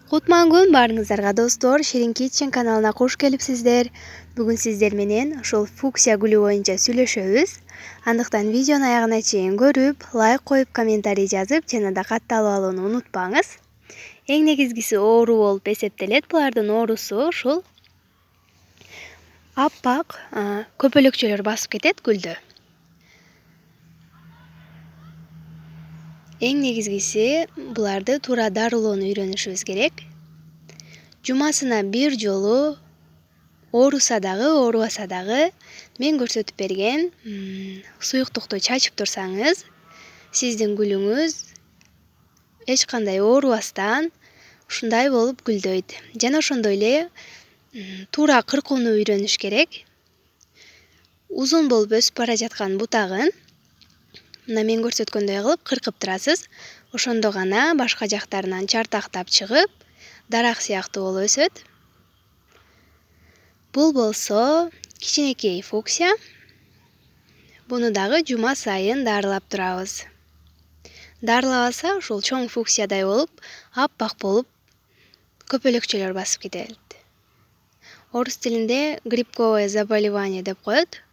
Кутман баарыңыздарга достор, Ширин Kitchen каналына кош келипсиздер. Бүгүн сиздер менен ошол фуксия гүлү боюнча сүйлөшөбүз. Андыктан видеону аягына чейин көрүп, лайк коюп, комментарий жазып, жана да катталып алууну унутпаңыз. Эң негизгиси оору болуп эсептелет. Булардын оорусу ушул аппак көпөлөкчөлөр басып кетет гүлдө. Эң негизгиси буларды туура дарылоону үйрөнүшүбүз керек. Жумасына бир жолу ооруса дагы, оорубаса дагы мен көрсөтүп берген суюктукту чачып турсаңыз, сиздин гүлүңүз эч кандай оорубастан ушундай болуп гүлдөйт. Жана ошондой эле туура кыркууну үйрөнүш керек. Узун болуп өсүп бара жаткан бутагын мына мен көрсөткөндөй кылып кыркып турасыз. Ошондо гана башка жактарынан чартактап чыгып, дарак сыяктуу болуп өсөт. Бул болсо кичинекей фуксия. Буну дагы жума сайын дарылап турабыз. Дарылабаса ушул чоң фуксиядай болуп, аппак болуп, көпөлөкчөлөр басып кетет. Орус тилинде грибковое заболевание деп коет.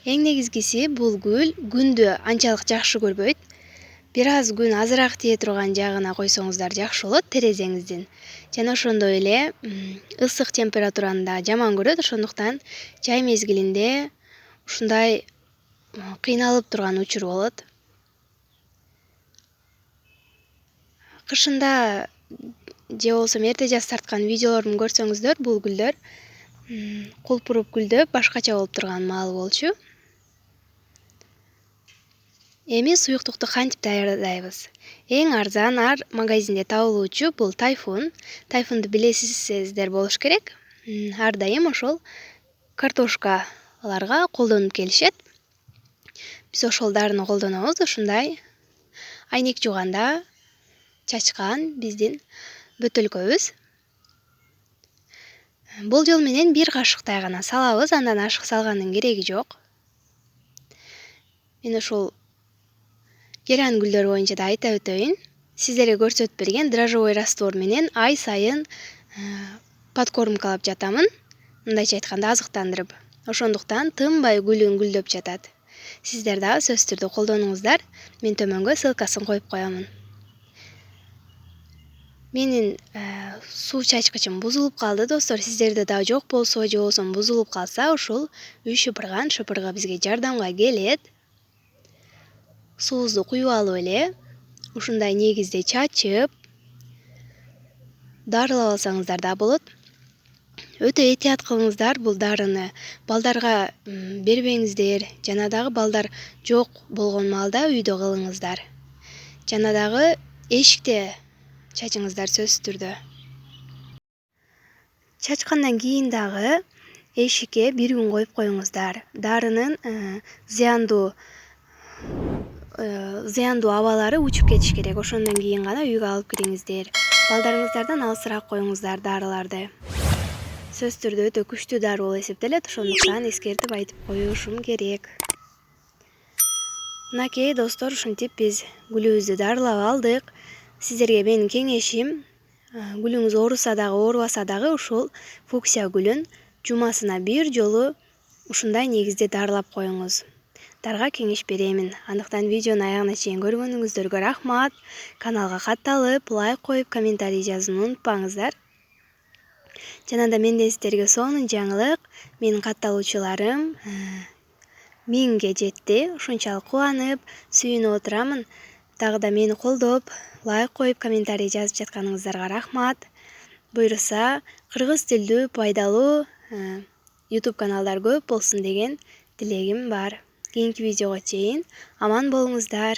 Эң негизгиси бул гүл күндү анчалык жакшы көрбөйт. Бир аз күн азыраак тие турган жагына койсоңуздар жакшы болот, терезеңиздин. Жана ошондой эле ысык температураны да жаман көрөт, ошондуктан жай мезгилинде ушундай кыйналып турган учуру болот. Кышында же болбосо эрте жаз тарткан видеолорумду көрсөңүздөр, бул гүлдөр кулпуруп гүлдөп башкача болуп турган маал болчу. Эми суюктукту кантип даярдайбыз? Эң арзан магазинде табылуучу бул Тайфун. Тайфунду билесиздер болуш керек. Ар дайым ошол картошкаларга колдонуп келишет. Биз ошол дарыны колдонобуз. Ушундай айнек жууганда чачкан биздин бөтөлкөбүз. Болжол менен бир кашыктай гана салабыз, андан ашык салгандын кереги жок. Мен ошол керан гүлдөр боюнча да айта өтөйүн. Сиздерге көрсөтүп берген дрожжевой раствор менен ай сайын подкормкалап жатамын. Мындайча айтканда азыктандырып. Ошондуктан тынбай гүлүң гүлдөп жатат. Сиздер дагы сөзсүз түрдө колдонуңуздар. Мен төмөнгө ссылкасын коюп коёмун. Менин суу чачкычым бузулуп калды, достор. Сиздерде да жок болсо, же болбосо бузулуп калса, ушул үй шыпырган шыпырга бизге жардамга келет. Суубузду куюп алып эле ушундай негизде чачып дарылап алсаңыздар да болот. Өтө этият кылыңыздар, бул дарыны балдарга бербеңиздер, жана дагы балдар жок болгон маалда үйдө кылыңыздар. Жана дагы эшикте чачыңыздар сөзсүз түрдө. Чачкандан кийин дагы эшикке бир күн коюп коюңуздар. Дарынын зыяндуу абалары учуп кетиш керек. Ошондон кийин гана үйгө алып кириңиздер. Балдарыңыздардан алысыраак коюңуздар дарыларды. Сөзсүз түрдө өтө күчтүү дары болуп эсептелет, ошондуктан эскертип айтып коюшум керек. Мынакей достор, ушинтип биз гүлүбүздү дарылап алдык. Сиздерге менин кеңешим, гүлүңүз ооруса дагы, оорубаса дагы ушул фуксия гүлүн жумасына бир жолу ушундай негизде дарылап коюңуз. Дарга кеңеш беремин. Андыктан видеону аягына чейин көргөнүңүздөргө рахмат. Каналга катталып, лайк коюп, комментарий жазууну унутпаңыздар. Жана да менден сиздерге сонун жаңылык, менин катталуучуларым 1000ге жетти. Ушунчалык кубанып, сүйүнүп отурамын. Дагы да мени колдоп, лайк коюп, комментарий жазып жатканыңыздарга рахмат. Буюрса, кыргыз тилдүү, пайдалуу YouTube каналдар көп болсун деген тилегим бар. Кийинки видеого чейин аман болуңуздар.